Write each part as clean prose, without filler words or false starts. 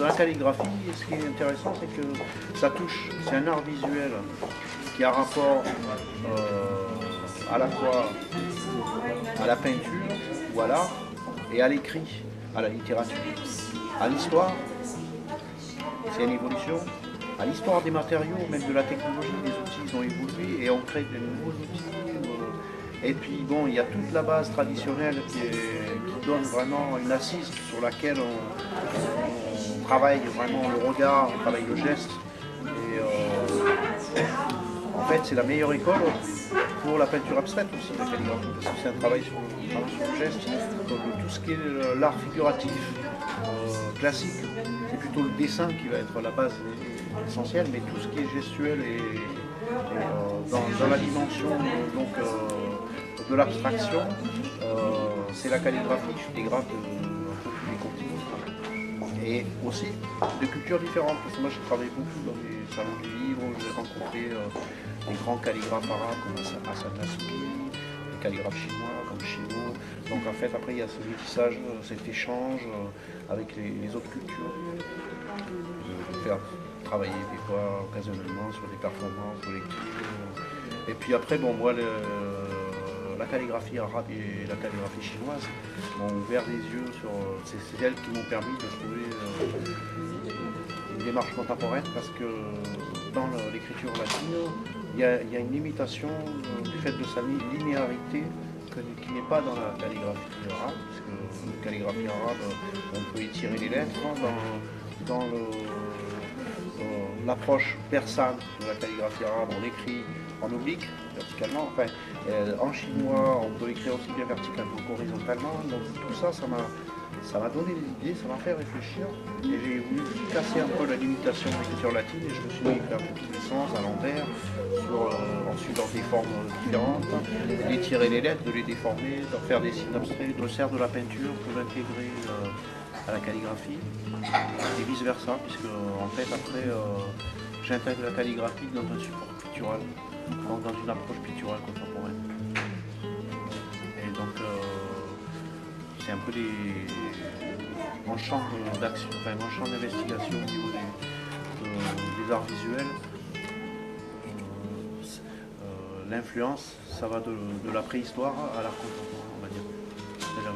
la calligraphie, ce qui est intéressant, c'est que ça touche, c'est un art visuel qui a rapport à la fois à la peinture ou à l'art et à l'écrit, à la littérature, à l'histoire, c'est une évolution, à l'histoire des matériaux, même de la technologie, les outils ils ont évolué et on crée de nouveaux outils. Et puis bon, il y a toute la base traditionnelle qui donne vraiment une assise sur laquelle on travaille vraiment le regard, on travaille le geste. Et en fait, c'est la meilleure école pour la peinture abstraite aussi, la calligraphie, parce que c'est un travail sur le geste, comme tout ce qui est l'art figuratif classique, c'est plutôt le dessin qui va être la base essentielle, mais tout ce qui est gestuel et dans la dimension de l'abstraction, c'est la calligraphie, je dégrade un peu tous les continents. Et aussi de cultures différentes, parce que moi je travaille beaucoup dans les salons du livre, j'ai rencontré des grands calligraphes arabes comme Hassan Nassouri, des calligraphes chinois comme Chino. Donc en fait après il y a ce métissage, cet échange avec les autres cultures. De faire travailler des fois occasionnellement sur des performances collectives. Et puis après bon moi la calligraphie arabe et la calligraphie chinoise m'ont ouvert les yeux sur. C'est elles qui m'ont permis de trouver une démarche contemporaine parce que dans l'écriture latine, il y a une limitation du fait de sa linéarité qui n'est pas dans la calligraphie arabe, parce que la calligraphie arabe, on peut étirer les lettres dans l'approche persane de la calligraphie arabe, on écrit en oblique, verticalement. Enfin, en chinois, on peut écrire aussi bien verticalement qu'horizontalement. Donc tout ça, ça m'a donné des idées, ça m'a fait réfléchir. Et j'ai voulu casser un peu la limitation de l'écriture latine et je me suis mis à faire toutes les sens, à l'envers, ensuite dans des formes différentes, d'étirer les lettres, de les déformer, de faire des signes abstraits, de faire de la peinture pour l'intégrer à la calligraphie et vice versa, puisque en fait après j'intègre la calligraphie dans un support pictural, donc dans une approche picturale contemporaine. Et donc c'est un peu mon champ d'action, enfin mon champ d'investigation au niveau des arts visuels. L'influence, ça va de la préhistoire à l'art contemporain, on va dire. C'est-à-dire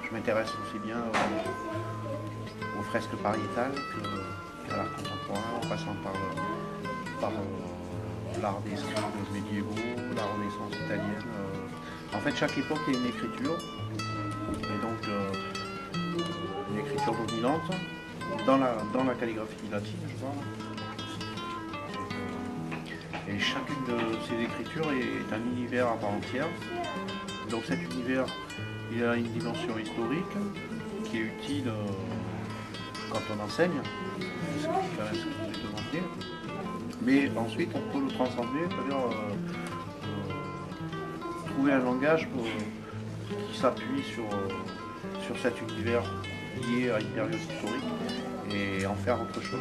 je m'intéresse aussi bien aux fresques pariétales qu'à l'art contemporain, en passant par l'art des scribes médiévaux, la Renaissance italienne. En fait, chaque époque a une écriture, et donc une écriture dominante dans la calligraphie latine, je parle. Et chacune de ces écritures est un univers à part entière. Donc cet univers, il a une dimension historique qui est utile quand on enseigne, ce qui est quand même ce que vous demandiez. Mais ensuite, on peut le transcender, c'est-à-dire trouver un langage qui s'appuie sur cet univers lié à une période historique et en faire autre chose.